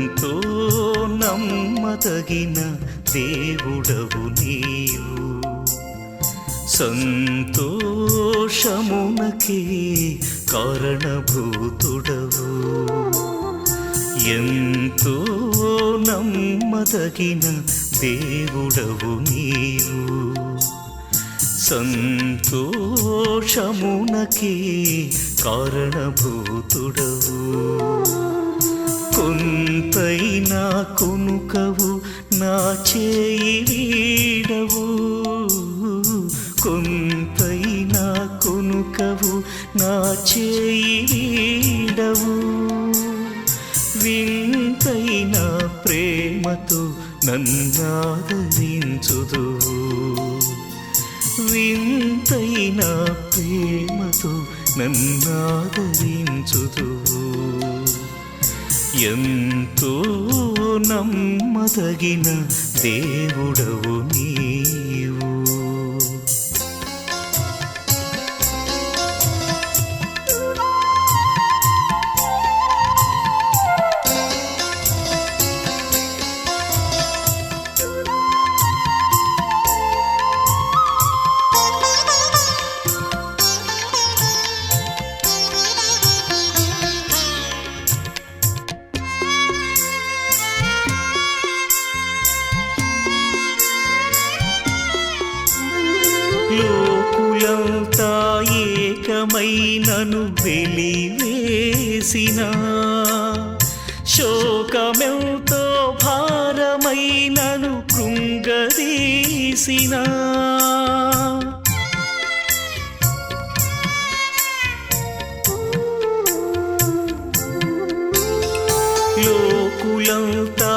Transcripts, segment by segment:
ఎంతో నమ్మదగిన దేవుడవు నీవు, సంతోషమునకే కారణభూతుడవు. ఎంతో నమ్మదగిన దేవుడవు నీవు, సంతోషమునకే కారణభూతుడవు. కొంతైనా కొనుకవు నా చేయి వీడవు, కొంతైనా కొనుకవు నా చేయి వీడవు. వింతైన ప్రేమతో నన్నాదరించుదువు, వింతైన ప్రేమతో నన్నాదరించుదువు. ఎంతో నమ్మదగిన దేవుడవు నీవు. లోకులంతా ఏకమై నన్ను వెలివేసిన, శోకమెంతో భారమై నన్ను కృంగదీసిన, లోకులంతా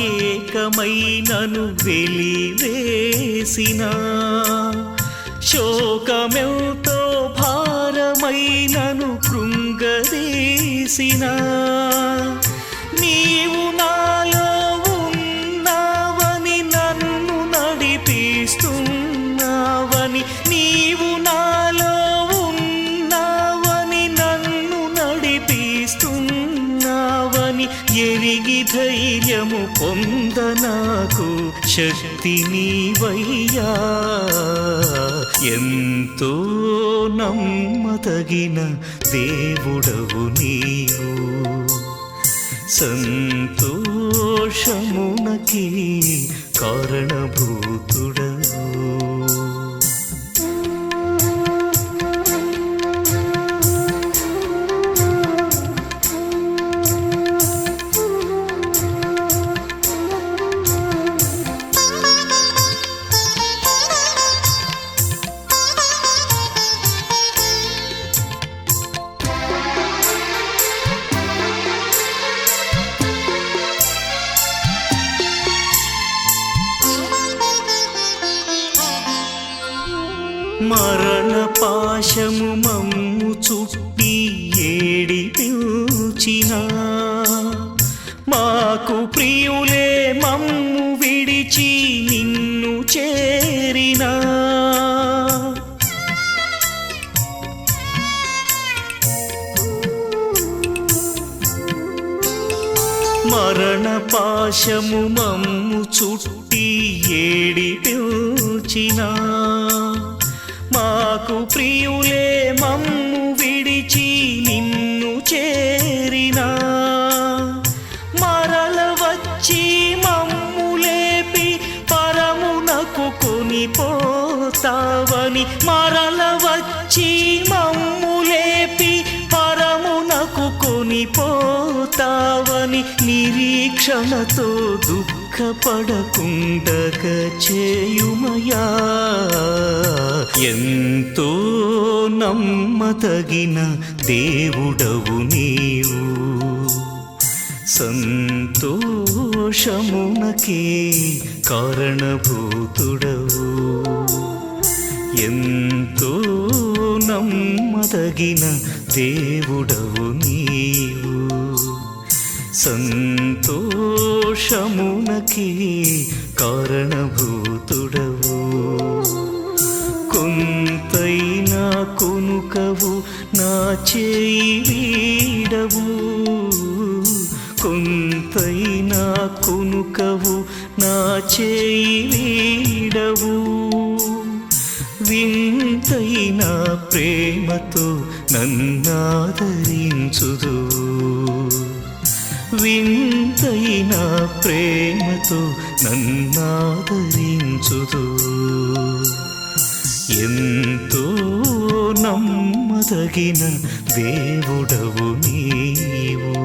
ఏకమై నన్ను వెలివేసిన, శోకమెంతో భారమై నన్ను కృంగదీసిన. నీవు నాలో ఉన్నావని నన్ను నడిపిస్తున్నావని, నీవు నాలో ఉన్నావని నన్ను నడిపిస్తున్నావని ఎరిగి ధైర్యము పొంద నాకు శక్తి నీవయ్యా. ఎంతో నమ్మదగిన దేవుడవు నీవు, సంతోషమునకే కారణభూతుడవు. మరణ పాశము మమ్ము చుట్టి ఏడిపించిన, మాకు ప్రియులే మమ్ము విడిచి నిన్ను చేరిన, మరణ పాశము మమ్ము చుట్టి ఏడిపించిన, మాకు ప్రియులే మమ్ము విడిచి నిన్ను చేరిన, మరల వచ్చి మమ్ము లేపి పరమునకు కొనిపోతావని, మరల వచ్చి మమ్ము లేపి పరమునకు కొనిపోతావని నిరీక్షణతో దుఃఖపడకుండగ చేయుమయా. ఎంతో నమ్మదగిన దేవుడవు నీవు, సంతోషమునకే కారణభూతుడవు. ఎంతో నమ్మదగిన దేవుడవు నీవు, సంతోషమునకే కారణభూతుడవు. కొంతైనా కొనుకవు నా చేయి వీడవు, కొంత వింతైన కునుకవు నా చేయి వీడవు వింతైన ప్రేమతో నన్నాదరించుదు వింతైన ప్రేమతో నన్నాదరించుదు ఎంతో నమ్మదగిన దేవుడవు నీవు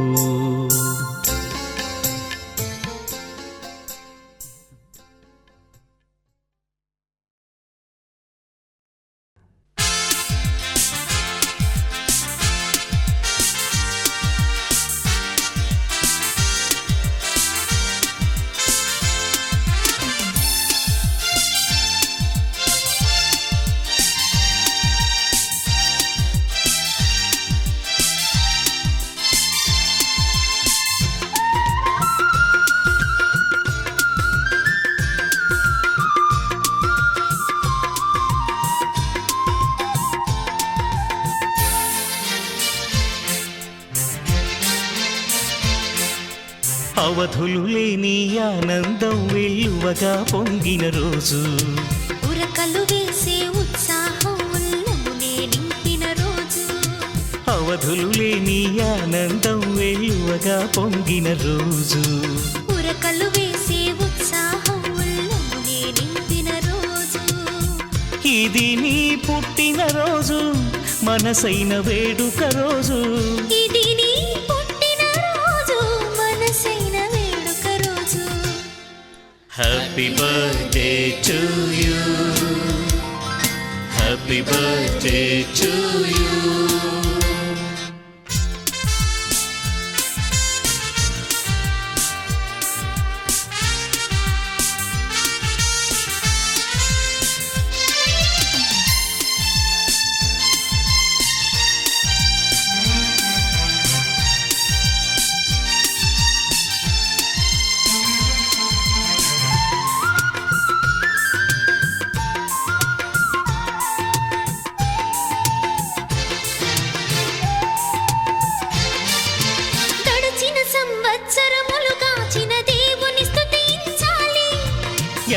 అవధులు లేని ఆనందం వెల్లువగా పొంగిన రోజు ఉరకలు వేసే ఉత్సాహం ఉల్లమునే నింపిన రోజు అవధులు లేని ఆనందం వెల్లువగా పొంగిన రోజు ఉరకలు వేసే ఉత్సాహం ఉల్లమునే నింపిన రోజు ఇది నీ పుట్టిన రోజు మనసైన వేడుక రోజు ఇది నీ పుట్టిన రోజు మనసైన వేడుక రోజు happy birthday to you happy birthday to you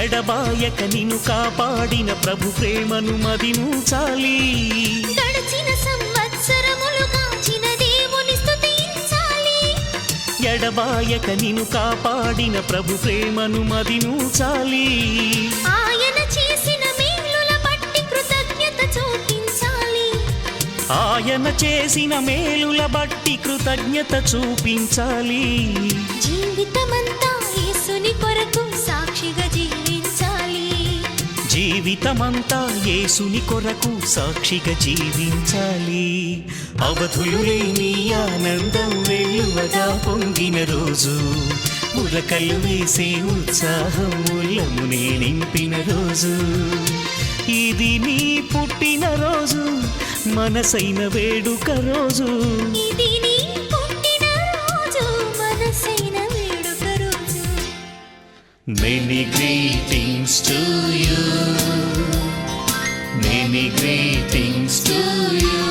ఎడబాయక నిన్ను కాపాడిన ప్రభు ప్రేమను మదించాలి గడిచిన సంవత్సరములు కాచిన దేవుని స్తుతించాలి ఎడబాయక నిన్ను కాపాడిన ప్రభు ప్రేమను మదించాలి ఆయన చేసిన మేలుల బట్టి కృతజ్ఞత చూపించాలి ఆయన చేసిన మేలుల బట్టి కృతజ్ఞత చూపించాలి జీవితమంతా యేసుని కొరకు సాక్షిగా జీవించాలి జీవితమంతా యేసుని కొరకు సాక్షిగా జీవించాలి అవధులు లేని ఆనందం వెల్లువగా పొంగిన రోజు ఉరకలు వేసే ఉత్సాహం ఉల్లమునే నింపిన రోజు ఇది నీ పుట్టిన రోజు మనసైన వేడుక రోజు ఇది నీ పుట్టిన రోజు మనసైన వేడుక రోజు Many greetings to you Many greetings to you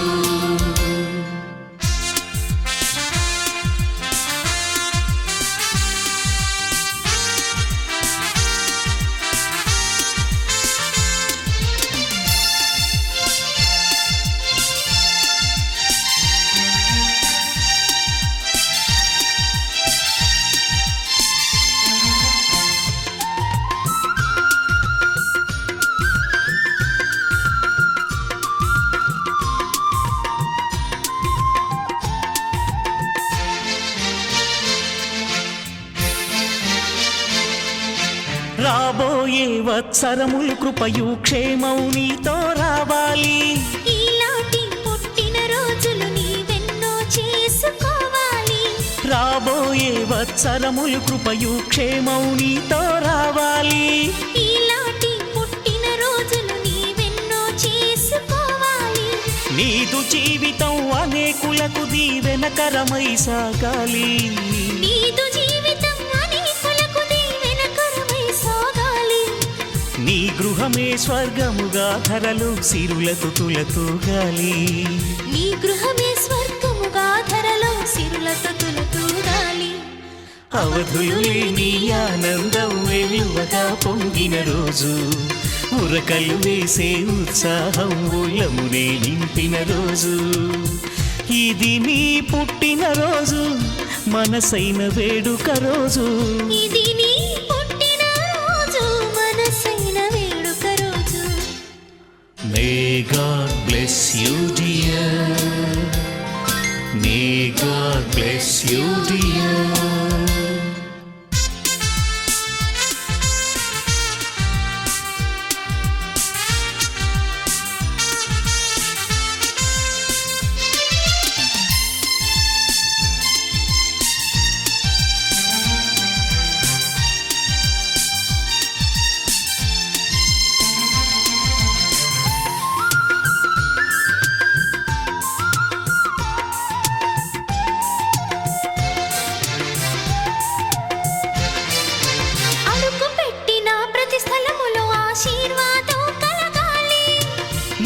రాబోయే వత్సరములు కృపయు క్షేమం నీతో రావాలి ఈలాంటి పుట్టిన రోజులు నీవెన్నో చేసుకోవాలి రాబోయే వత్సరములు కృపయు క్షేమం నీతో రావాలి ఈలాంటి పుట్టిన రోజులు నీవెన్నో చేసుకోవాలి నీదు జీవితం అనేకులకు దీవెనకరమై సాగాలి నీదు జీవితం అనేకులకు దీవెనకరమై సాగాలి నీ గృహమే స్వర్గముగా ధరలు సిరులతో తులతూగాలి నీ గృహమే స్వర్గముగా ధరలో సిరులతో తులతూగాలి అవధులు లేని ఆనందం వెలువగా పొంగిన రోజు, ఉరకలు వేసే ఉత్సాహం ఉల్లమునే నింపిన రోజు. ఇది నీ పుట్టిన రోజు, మనసైన వేడుక రోజు. ఇది నీ పుట్టిన రోజు, మనసైన వేడుక రోజు. May God bless you dear, May God bless you dear.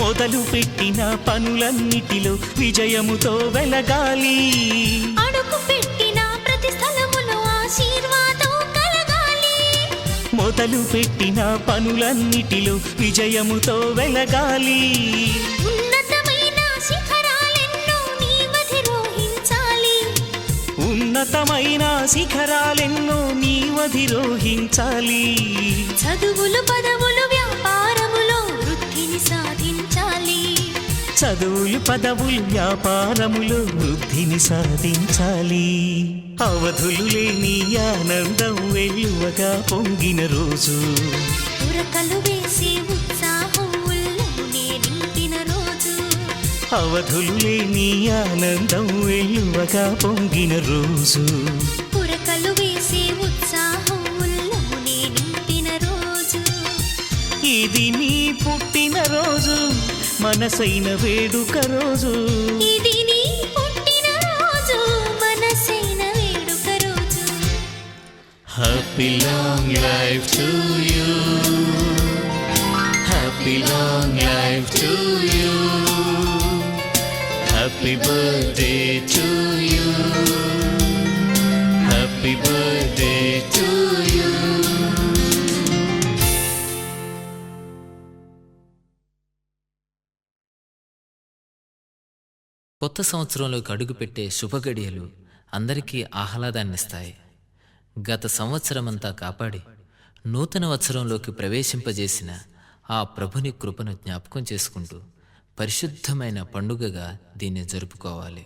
మొదలు పెట్టిన పనులన్నిటిలో విజయముతో వెలగాలి. అడుగు పెట్టిన ప్రతి స్థలములో ఆశీర్వాదం కలగాలి. మొదలు పెట్టిన పనులన్నిటిలో విజయముతో వెలగాలి. ఉన్నతమైన శిఖరాలెన్నో నీవధిరోహించాలి. ఉన్నతమైన శిఖరాలెన్నో నీవధిరోహించాలి. చదువులు పదవులు వ్యాపారములో వృద్ధిని సాధించాలి. చదువులు పదవులు వ్యాపారములో వృద్ధిని సాధించాలి. అవధులు లేని ఆనందం వెలువగా పొంగిన రోజు, ఉరకలు వేసే ఉత్సాహం ఉల్లమునే నింపిన రోజు. అవధులు లేని ఆనందం వెలువగా పొంగిన రోజు, ఉరకలు వేసే ఉత్సాహం ఉల్లమునే నింపిన రోజు. ఇది నీ పుట్టిన రోజు, మనసైన వేడుక రోజు. ఇది నీ పుట్టిన రోజు, మనసైన వేడుక రోజు. Happy long life to you, happy long life to you, happy birthday to you, happy birthday to you. కొత్త సంవత్సరంలోకి అడుగుపెట్టే శుభగడియలు అందరికీ ఆహ్లాదాన్నిస్తాయి. గత సంవత్సరమంతా కాపాడి నూతన వత్సరంలోకి ప్రవేశింపజేసిన ఆ ప్రభుని కృపను జ్ఞాపకం చేసుకుంటూ పరిశుద్ధమైన పండుగగా దీన్ని జరుపుకోవాలి.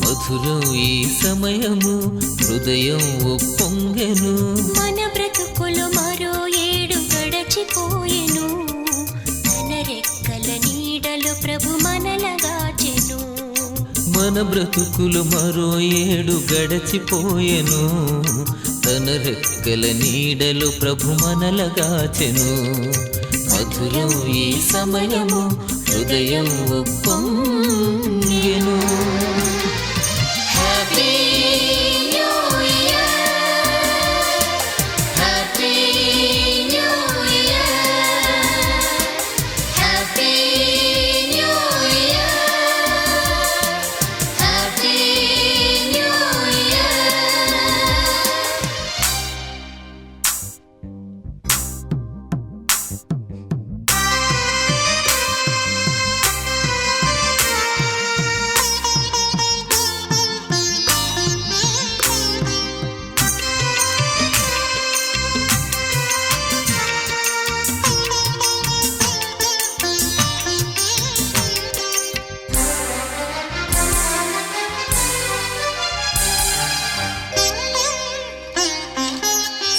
మధురం ఈ సమయము హృదయం ఉప్పొంగెను. మన బ్రతుకులు మరో ఏడు గడచిపోయెను. తన రెక్కల నీడలో ప్రభు మనలగాచెను. మన బ్రతుకులు మరో ఏడు గడచిపోయెను. తన రెక్కల నీడలో ప్రభు మనలగాచెను. మధురం ఈ సమయము హృదయం ఉప్పొంగెను.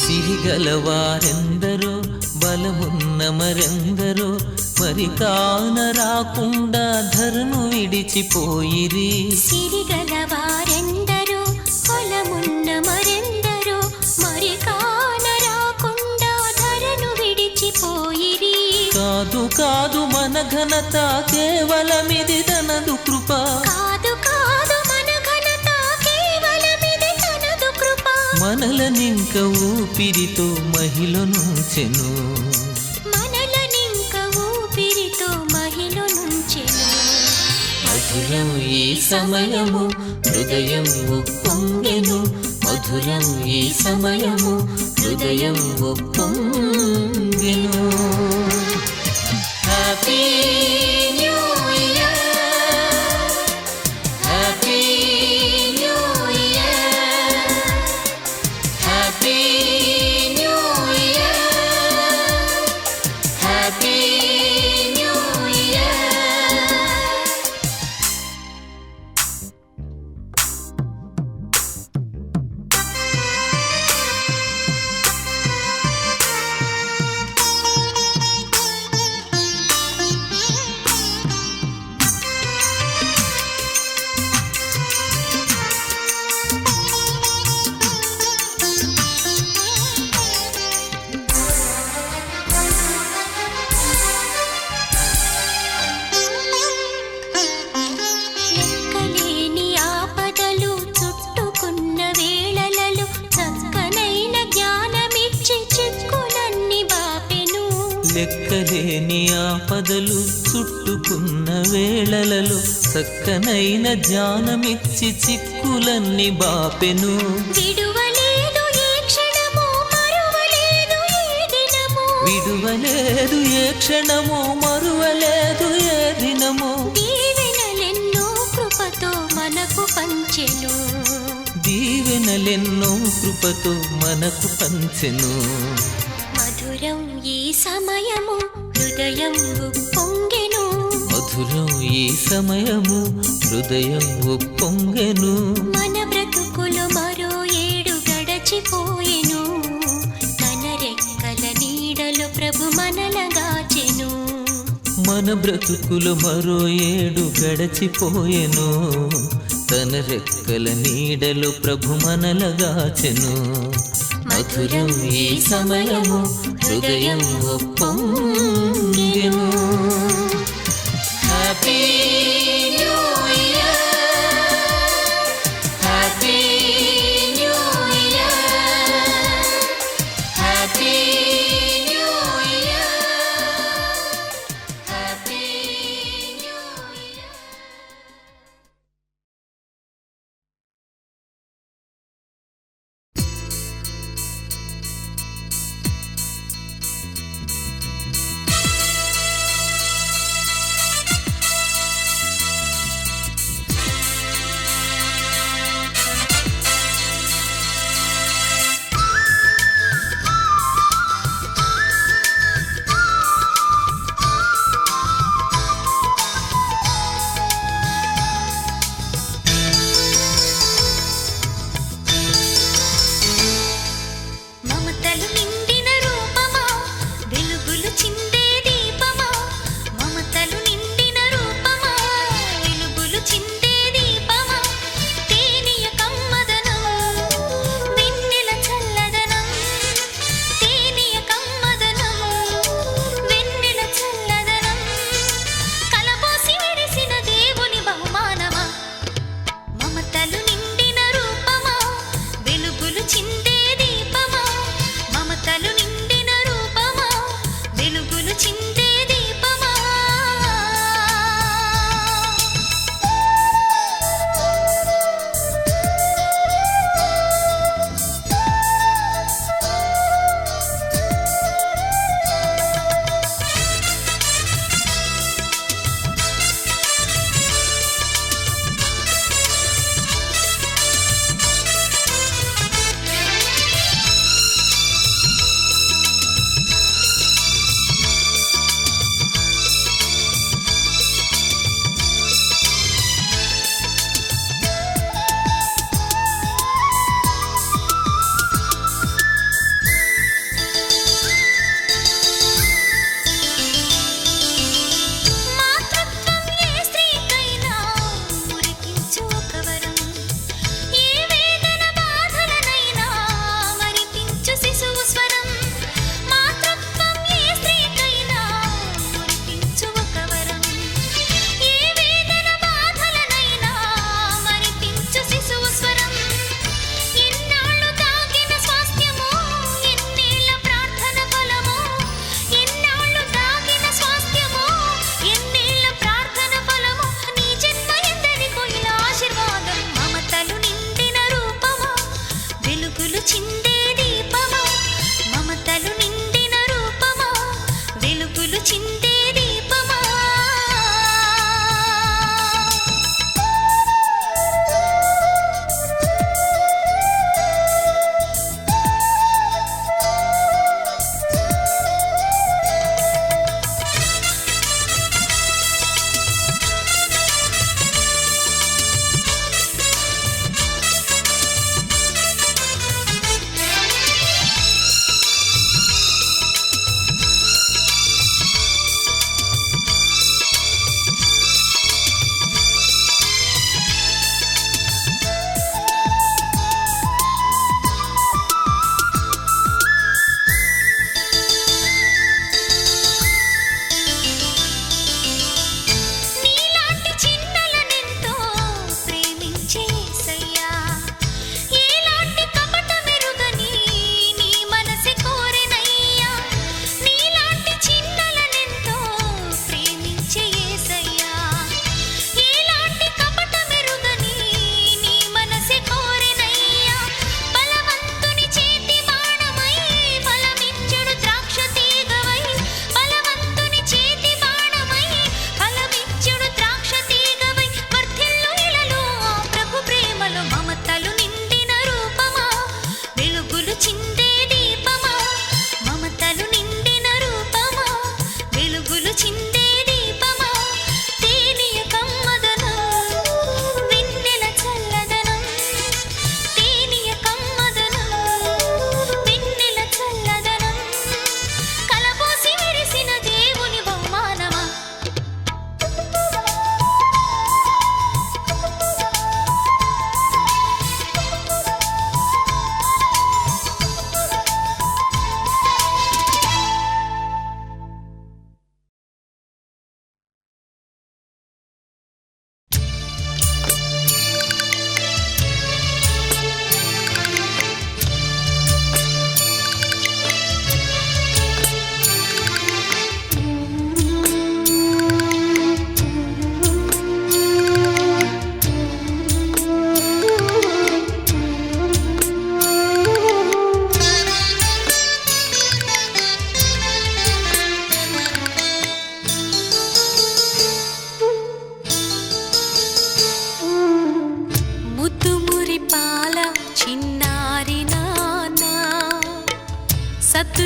సిరిగలవారెందరో బలమున్న మరెందరో మరి కాన రాకుండా ధరను విడిచిపోయిరి. సిరిగల వారెందరో పొలమున్న మరెందరో మరి కాన రాకుండా ధరను విడిచిపోయిరి. కాదు కాదు మన ఘనత కేవలమిది తనదు కృప. కాదు కాదు మన ఘనత కేవలమిది తనదు కృప. మనలనింక ఊపిరితో మహిళనుంచెను. మనలనింక ఊపిరితో మహిళనుంచెను. మధురం ఈ సమయము హృదయం ఉప్పొంగెను. మధురం ఈ సమయము హృదయం ఉప్పొంగెను. Happy new year, happy new year, happy new year, happy new year. లెక్కలేని ఆపదలు చుట్టుకున్న వేళలలో చక్కనైన జ్ఞానమిచ్చి చిక్కులన్నీ బాపెను. లెక్కలేని ఆపదలు చుట్టుకున్న వేళలలో చక్కనైన జ్ఞానమిచ్చి చిక్కులన్నీ బాపెను. విడువలేదు ఏ క్షణము మరువలేదు ఏ దినము. విడువలేదు ఏ క్షణము మరువలేదు ఏ దినము. దీవెనలెన్నో కృపతో మనకు పంచెను. దీవెనలెన్నో కృపతో మనకు పంచెను. మధురం ఈ సమయము హృదయం ఉప్పొంగెను. మధురం ఈ సమయము హృదయం ఉప్పొంగెను. మన బ్రతుకులు మరో ఏడు గడచిపోయెను. తన రెక్కల నీడలో ప్రభు మనలగాచెను. మన బ్రతుకులు మరో ఏడు గడచిపోయెను. తన రెక్కల నీడలో ప్రభు మనలగాచెను. మధురం ఈ సమయము హృదయం ఉప్పొంగెను. Happy new year, happy new year, happy new year, happy new year.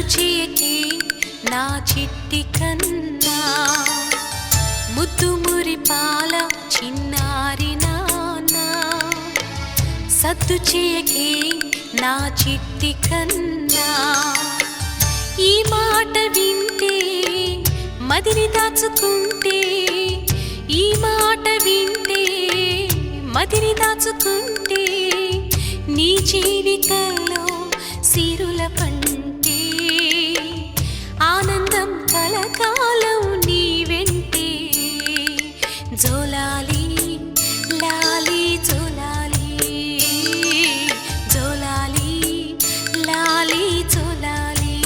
సద్దు చేయకే నా చిట్టి కన్నా, ముద్దు మురిపాల చిన్నారి నాన్న. సద్దు చేయకే నా చిట్టి కన్నా, ఈ మాట వింటే మదిని దాచుకుంటే, ఈ మాట వింటే మదిని దాచుకుంటే, నీ జీవితంలో సిరుల పంటే ఆనందం కలకాలం నీ వెంటే. జోలాలి లాలి జోలాలి, జోలాలి లాలి జోలాలి.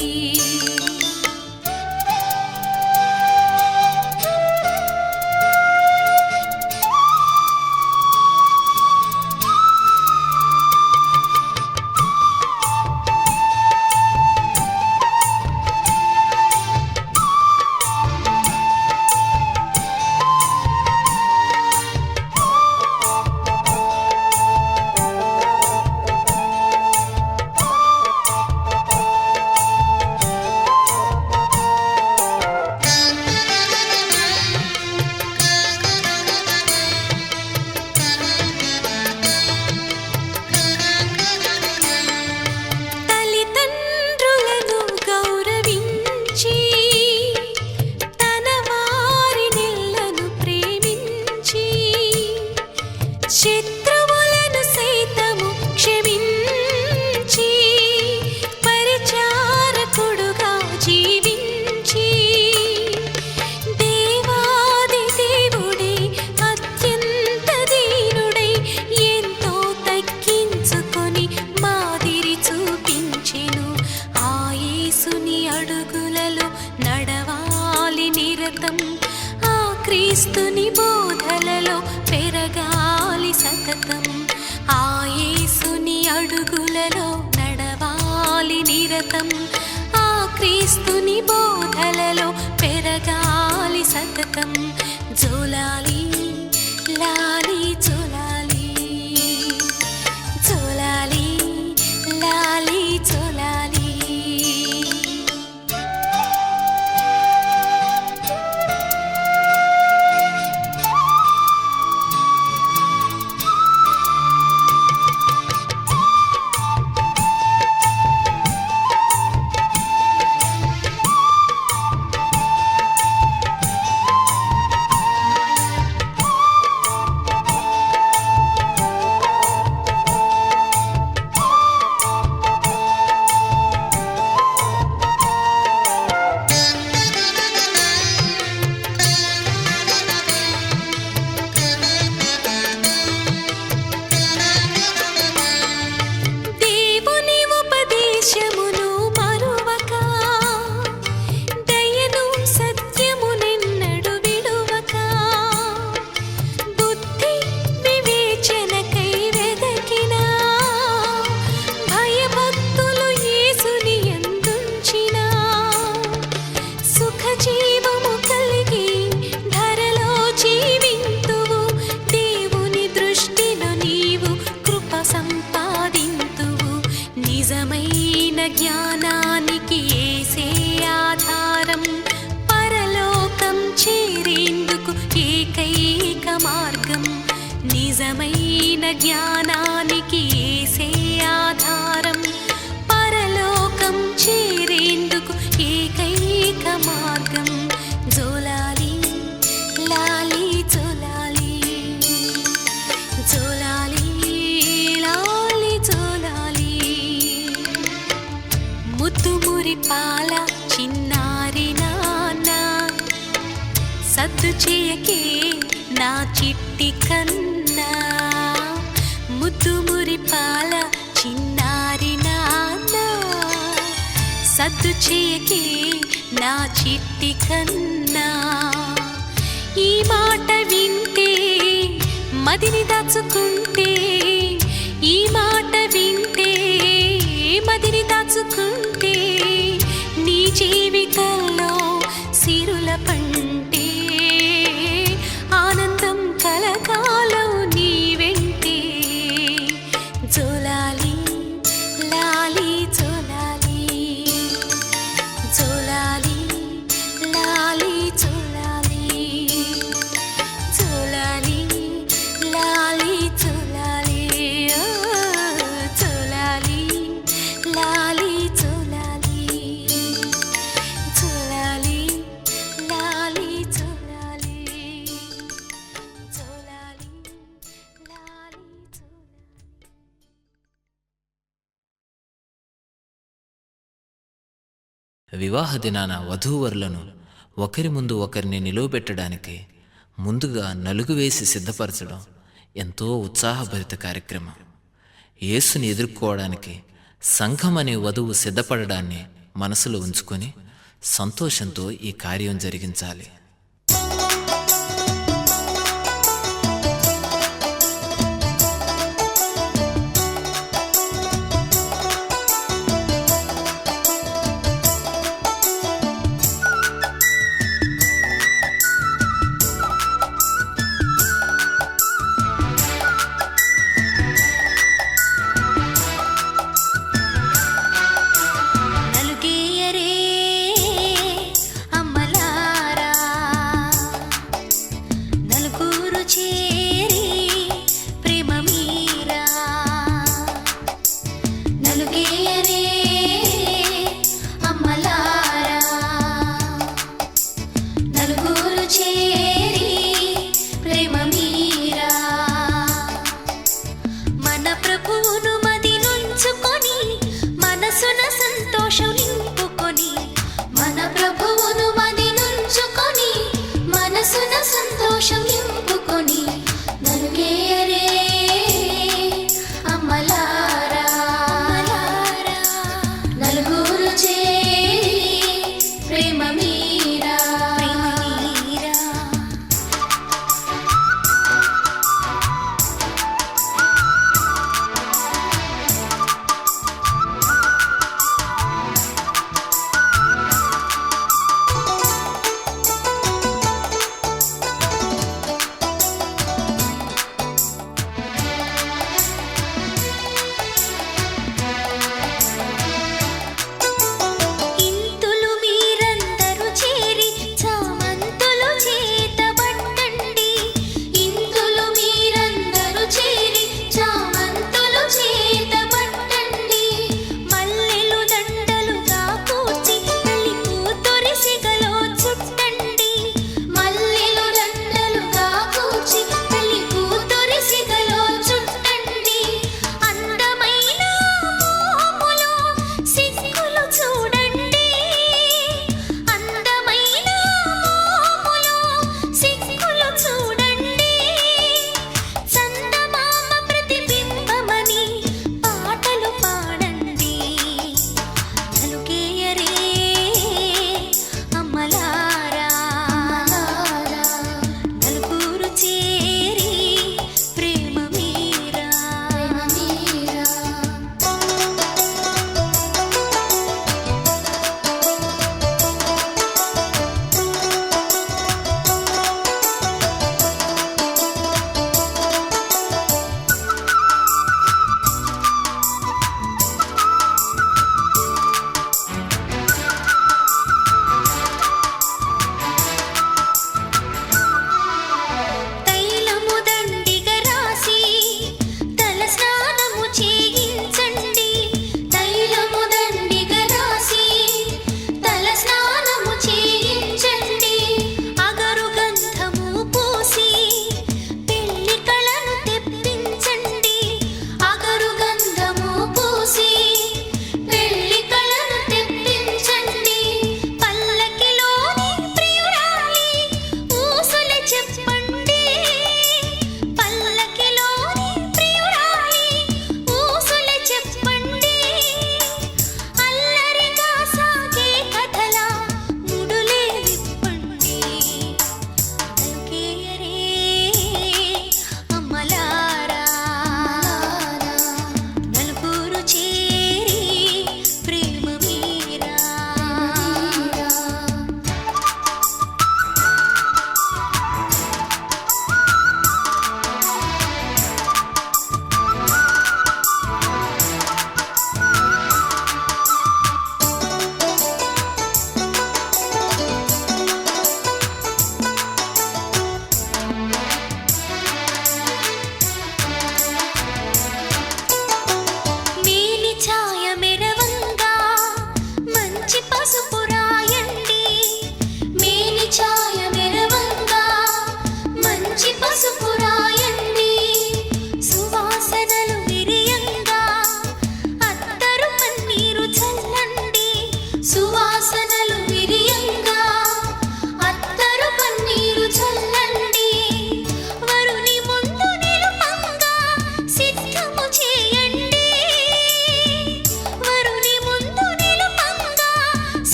శత్రువులను సైతము క్షమించి, పరిచారకుడుగా జీవించి, దేవాది దేవుడే అత్యంత దీనుడై ఎంతో తగ్గించుకొని మాదిరి చూపించెను. ఆ యేసుని అడుగులలో నడవాలి నిరతం, ఆ క్రీస్తుని బోధలలో పెరగాలి సతతం. ఆ యేసుని అడుగులలో నడవాలి నిరతం, ఆ క్రీస్తుని బోధలలో పెరగాలి సతతం. జోలాలి లాలి జోలాలి, జోలాలి లాలి జోలాలి. జ్ఞానానికి యేసే ఆధారం, పరలోకం చేరేందుకు ఏకైక మార్గం. నిజమైన జ్ఞానానికి యేసే ఆధారం, పరలోకం చేరేందుకు ఏకైక మార్గం. జోలాలి లాలి జోలాలి, జోలాలి లాలి జోలాలి. ముద్దు మురిపాల చిన్నారి నాన్న, సద్దు చేయకే నా చిట్టి కన్నా. ముద్దు మురిపాల చిన్నారి నాన్న, సద్దు చేయకే నా చిట్టి కన్నా. ఈ మాట వింటే మదిని దాచుకుంటే, ఈ మాట వింటే మదిని దాచుకుంటే, నీ జీవితంలో సిరుల పంటే ఆనందం కలకాలం నీ వెంటే. జోలాలి లాలి జోలాలి, వివాహ దినాన వధూవరులను ఒకరి ముందు ఒకరిని నిలువబెట్టడానికి ముందుగా నలుగు వేసి సిద్ధపరచడం ఎంతో ఉత్సాహభరిత కార్యక్రమం. యేసుని ఎదుర్కోవడానికి సంఘం అనే వధువు సిద్ధపడడాన్ని మనసులో ఉంచుకొని సంతోషంతో ఈ కార్యం జరిగించాలి. నలుగేయరే అమ్మలారా,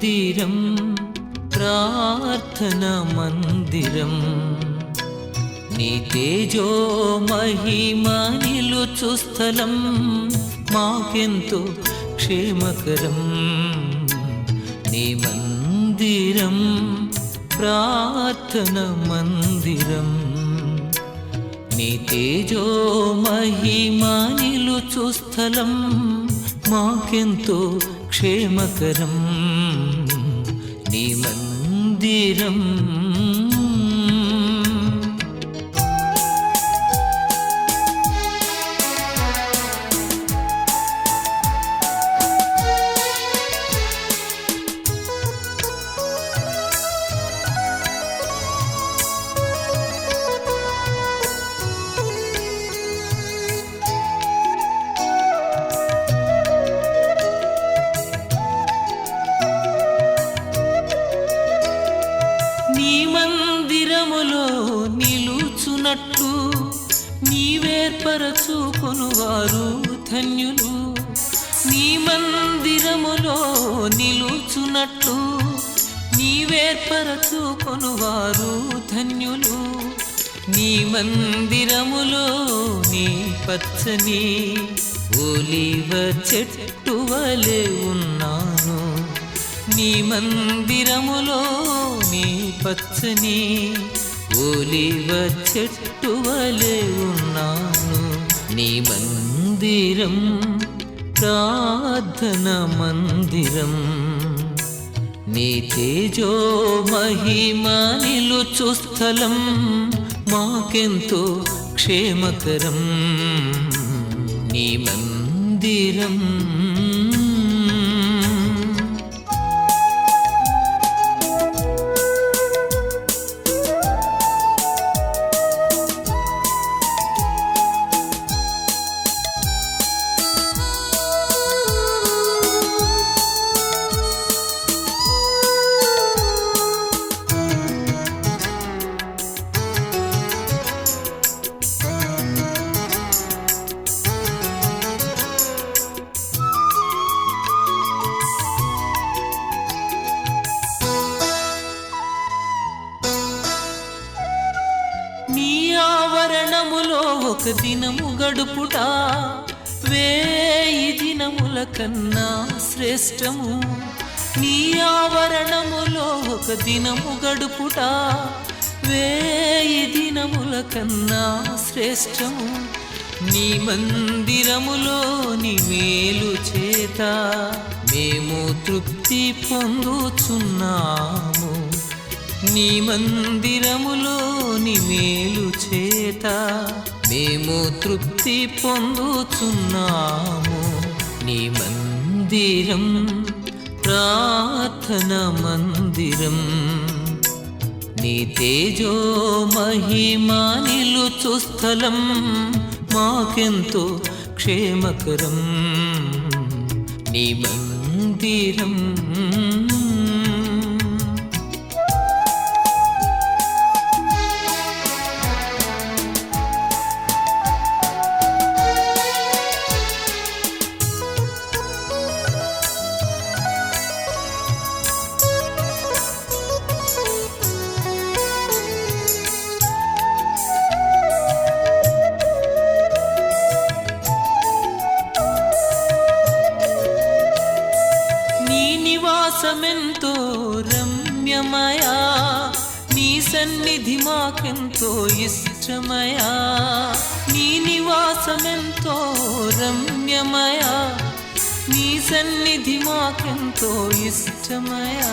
మందిరం ప్రార్థన మందిరం నీ తేజో మహిమ నిలుచు స్థలం మాకెంతో క్షేమకరం నీ మందిరం ప్రార్థన మందిరం నీ తేజో మహిమ నిలుచు స్థలం మాకెంతో క్షేమకరం నీ మందిరం నిలుచున్నట్లు నీవేర్పరచుకొనువారు ధన్యులు నీ మందిరములో నిలుచున్నట్లు నీవేర్పరచుకొనువారు ధన్యులు నీ మందిరములో నీ పచ్చని ఒలీవ చెట్టు వలె ఉన్నాను నీ మందిరములో నీ పచ్చని ఒలీవ చెట్టు వలె ఉన్నాను నీ మందిరం ప్రార్థన మందిరం నీ తేజో మహిమ నిలుచు స్థలం మాకెంతో క్షేమకరం నీ మందిరం ఒక దినము గడుపుట 1000 దినముల కన్నా శ్రేష్టము నీ ఆవరణములో ఒక దినము గడుపుట 1000 దినముల కన్నా శ్రేష్టము నీ మందిరములో నీ మేలు చేత మేము తృప్తి పొందుచున్నాము నీ మందిరములో నీ మేలు చేత మేము తృప్తి పొందుచున్నాము నీ మందిరం ప్రార్థన మందిరం నీ తేజో మహిమ నిలుచు స్థలం మాకెంతో క్షేమకరం నీ మందిరం నివాసమెంతో రమ్యమయా నీ సన్నిధి మాకెంతో ఇష్టమయా నీ నివాసమెంతో రమ్యమయా నీ సన్నిధి మాకెంతో ఇష్టమయా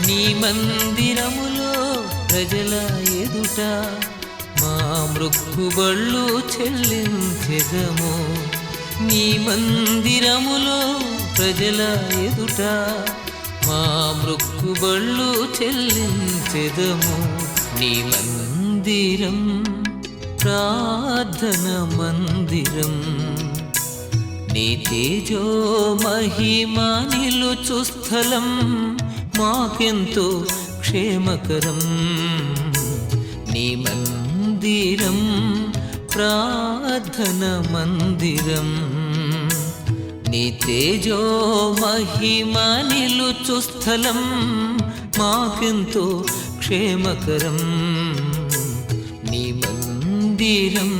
నీ మందిరములో ప్రజల ఎదుట మా మృక్కుబళ్ళు చెల్లించెదము నీ మందిరములో ప్రజల ఎదుట మా మృక్కుబళ్ళు చెల్లించెదము నీ మందిరం ప్రార్థన మందిరం నీ తేజో మహిమ నిలుచు స్థలం మాకెంతో క్షేమకరం నీ మందిరం ప్రార్థన మందిరం నీ తేజో మహిమ నిలుచు స్థలం మాకెంతో క్షేమకరం నీ మందిరం.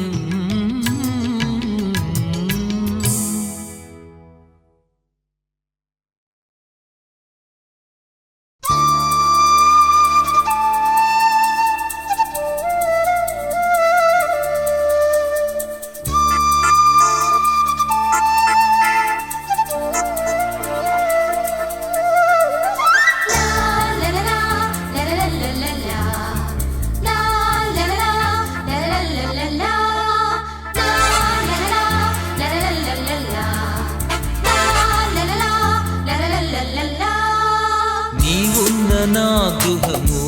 నీవున్న నా గృహము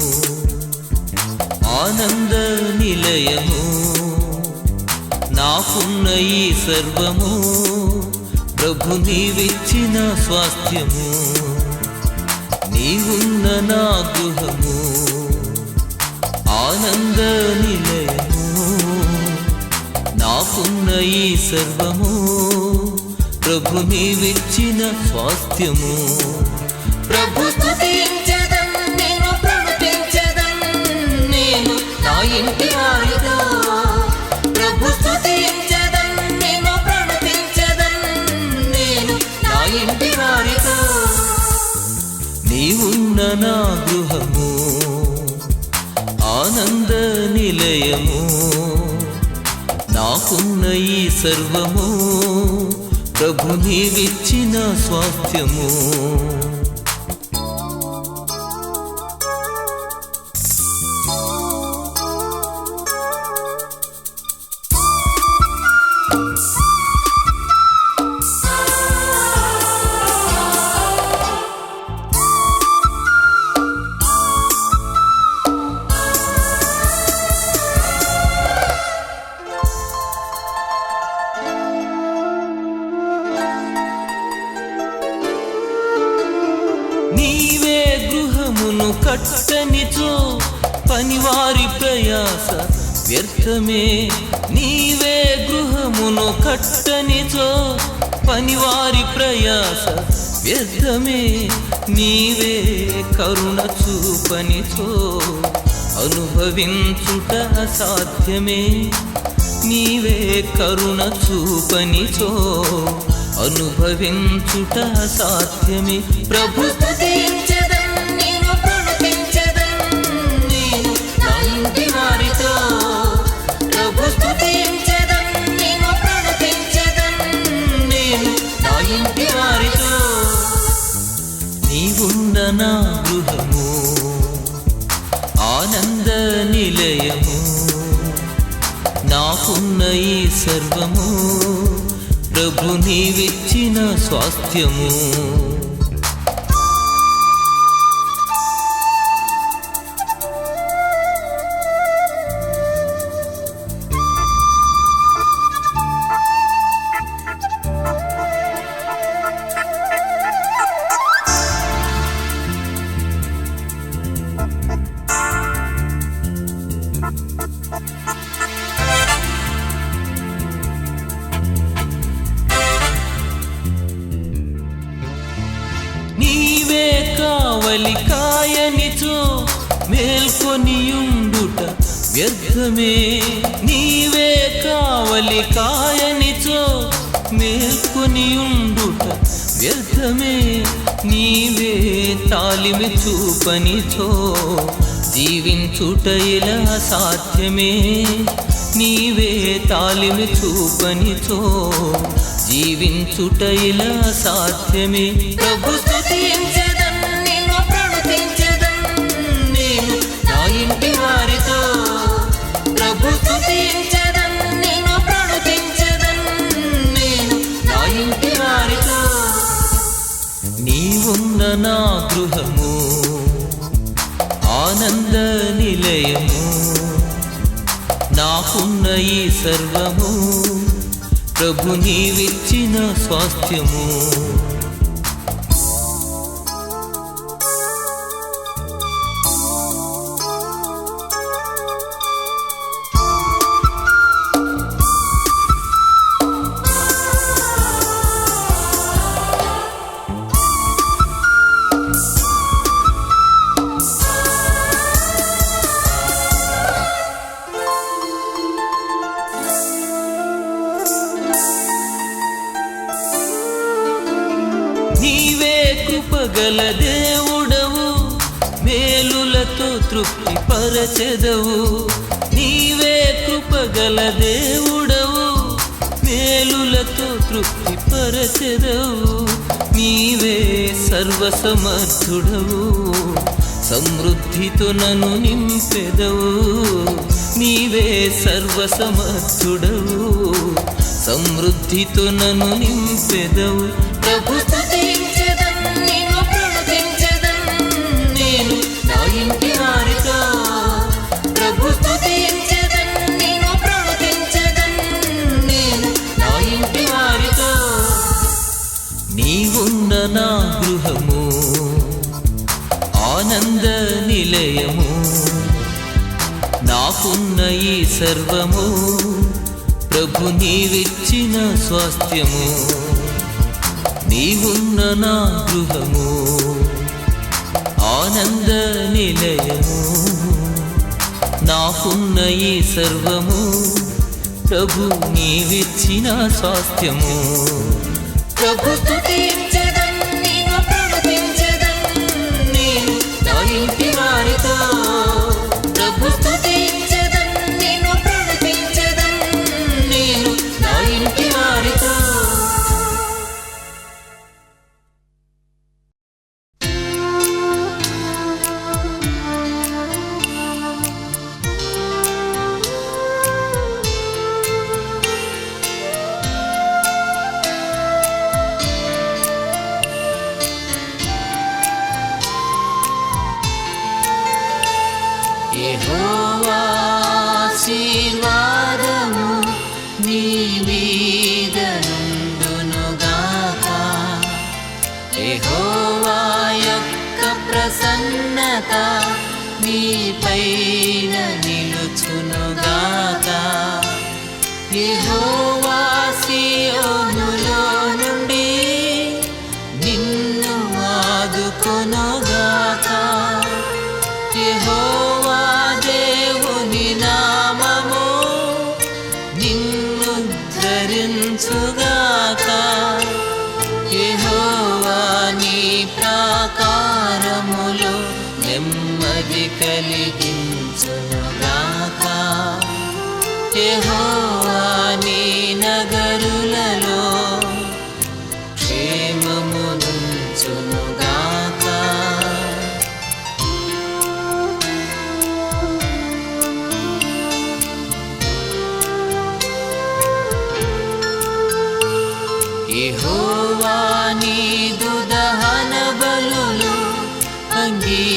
ఆనంద నిలయము నాకున్న ఈ సర్వము ప్రభు నీవిచ్చిన స్వాస్థ్యము. నీవున్న నా గృహము ఆనంద నిలయము నాకున్న ఈ సర్వము ప్రభు నీవిచ్చిన స్వాస్థ్యము. ప్రభు స్తుతించెదం నేను ప్రణుతించెదం నేను నా ఇంటి వారితో. ప్రభు స్తుతించెదం నేను ప్రణుతించెదం నేను నా ఇంటి వారితో. నీవున్న నా గృహము ఆనంద నిలయము నాకున్న ఈ సర్వము ప్రభు నీవిచ్చిన స్వాస్థ్యము. నీవే గృహమును కట్టనిచో పనివారి ప్రయాస వ్యర్థమే. నీవే గృహమును కట్టనిచో పనివారి ప్రయాస వ్యర్థమే. నీవే కరుణ చూపనిచో అనుభవించుట అసాధ్యమే. నీవే కరుణ చూపనిచో అనుభవించుట అసాధ్యమే. ప్రభు స్తుతించెదం నేను ప్రణుతించెదం నేను నా ఇంటి వారితో. ప్రభు స్తుతించెదం నేను ప్రణుతించెదం నేను నా ఇంటి వారితో. నీవున్న నా గృహము ఆనంద నిలయము నాకున్న ఈ సర్వము ప్రభు నీవిచ్చిన స్వాస్థ్యము. నీవే కావలి కాయనిచో మేల్కొనియుండుట వ్యర్థమే. నీవే కావలి కాయనిచో మేల్కొనియుండుట వ్యర్థమే. నీవే తాలిమి చూపనిచో జీవించుట ఇలా సాధ్యమే. నీవే తాలిమి చూపనిచో జీవించుట ఇలా సాధ్యమే. ప్రభు స్తుతించెదం నేను ప్రణుతించెదం నేను నా ఇంటి వారితో. ప్రభు స్తుతించెదం నేను ప్రణుతించెదం నేను నా ఇంటి వారితో. నీవున్న నా గృహము ఆనంద నిలయము నాకున్న ఈ సర్వము ప్రభు నీవిచ్చిన స్వాస్థ్యము. కృపగల దేవుడవు, మేలులతో తృప్తి పరచెదవు. నీవే కృపగల దేవుడవు, మేలులతో తృప్తి పరచెదవు. నీవే సర్వసమర్థుడవు, సమృద్ధితో నన్ను నింపెదవు. నీవే సర్వసమర్థుడవు, సమృద్ధితో నన్ను నింపెదవు. ప్రభు స్తుతించెదన్, నిన్ను ప్రణుతించెదన్, నేను నా ఇంటి వారితో. ప్రభు స్తుతించెదన్, నిన్ను ప్రణుతించెదన్, నేను నా ఇంటి వారితో. నీవున్న నా గృహము ఆనంద నిలయము, నాకున్న ఈ సర్వము ప్రభు నీవిచ్చిన స్వాస్థ్యము. నీవున్న నా గృహము ఆనంద నిలయము, నాకున్న ఈ సర్వము ప్రభు నీవిచ్చిన స్వాస్థ్యము. ప్రభు స్తుతించెదన్, నిన్ను ప్రణుతించెదన్, నేను నా ఇంటి వారితో. ప్రభు స్తుతించెదన్, నిన్ను ప్రణుతించెదన్, నేను నా ఇంటి వారితో. యెహోవా ఆశీర్వాదము నీ మీద నుండునుగాక. యెహోవా యొక్క ప్రసన్నత నీపైన నిలుచునుగాక. యెహోవా సీయోనులో నుండి నిన్ను ఆదుకొనుగాక. యెహోవా దేవుని నామము నిన్ను ధరించుగాక. యెహోవా నీ ప్రాకారములో నెమ్మది కలిగించునుగాక. యెహోవా నీ నగరులలో క్షేమమునుంచునుగాక. యెహోవా నీదు దహన బలులు అంగీకరించునుగాక.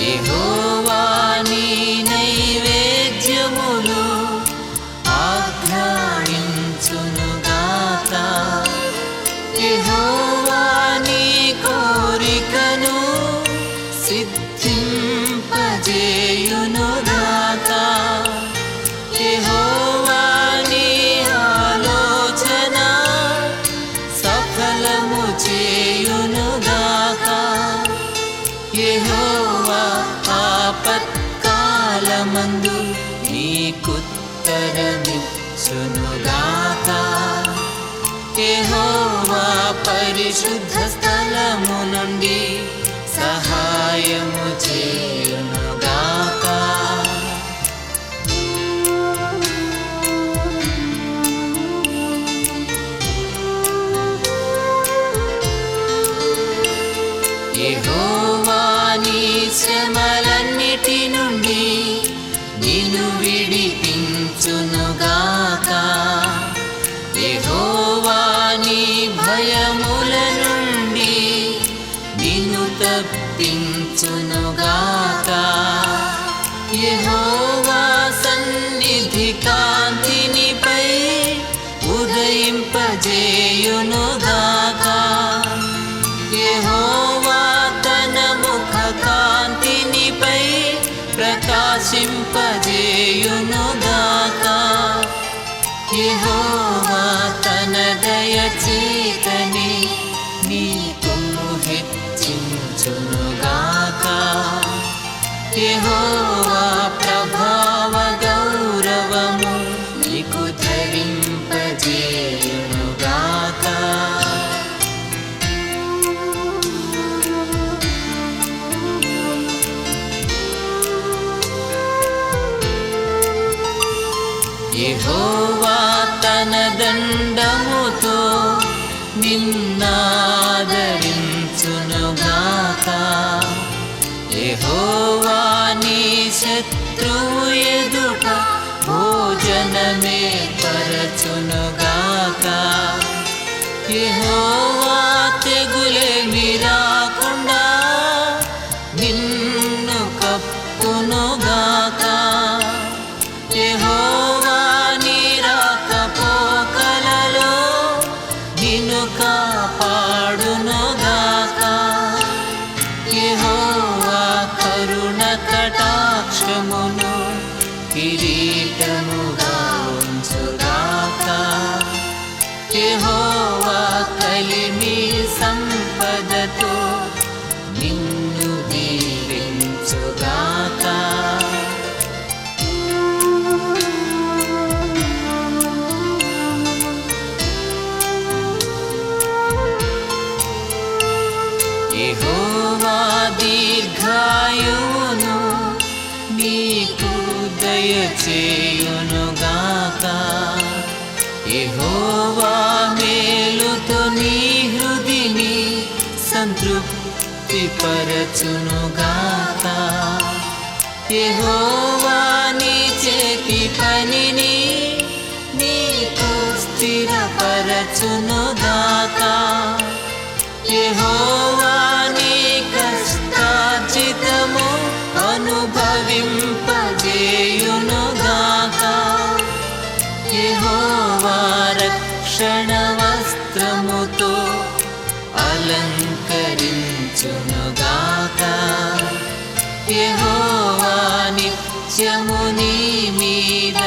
యెహోవా నీ నైవేద్యములు ఆఘ్రాణించునుగాక. యెహోవా నీ కోరికను సిద్ధింపజేయునుగాక. యెహోవా నీ ఆలోచన సఫలము చేయునుగాక. యెహోవా ఆపత్కాలమందు నీకుత్తరమిచ్చునుగాక. యెహోవా పరిశుద్ధ స్థలము నుండి సహాయము చేయునుగాక. యెహోవా నీ శ్రమలన్నిటి నుండి నిన్ను విడిపించునుగాక. యెహోవా నీ భయముల నుండి నిన్ను తప్పించునుగాక. యెహోవా సన్నిధి కాంతినిపై ఉదయింపజేయునుగాక. యెహోవా తన ముఖ కాంతినిపై ప్రకాశింపజేయునుగాక. యెహోవా తన దయచేతని నీ కొమ్ము హెచ్చించునుగాక. యెహోవా ప్రభావ గౌరవము నీకు ధరింపజేయునుగాక. నిన్నాదరించునుగాక యెహోవా నీ శత్రువు ఎదుట భోజనమే పరచునుగాక యెహోవా తెగులేమి రాకుండా నిన్ను కప్పునుగాక యెహోవా నీ రాకపోకలలో నిన్ను కాపాడునుగాక యెహోవా కరుణ కటాక్షమును కిరీటముగా ఉంచుగాక యెహోవా కలిమి సంపదతో నిన్ను దీవించుగాక యెహోవా దీర్ఘాయువును నీకు దయచేయునుగాక యెహోవా మేలుతో నీ హృదిని సంతృప్తి పరచునుగాక యెహోవా నీ చేతి పనిని నీకు స్థిరపరచునుగాక యెహోవా నీ కష్టార్జితము అనుభవింపజేయునుగాక యెహోవా రక్షణ వస్త్రముతో అలంకరించునుగాక యెహోవా నిత్యము నీ మీద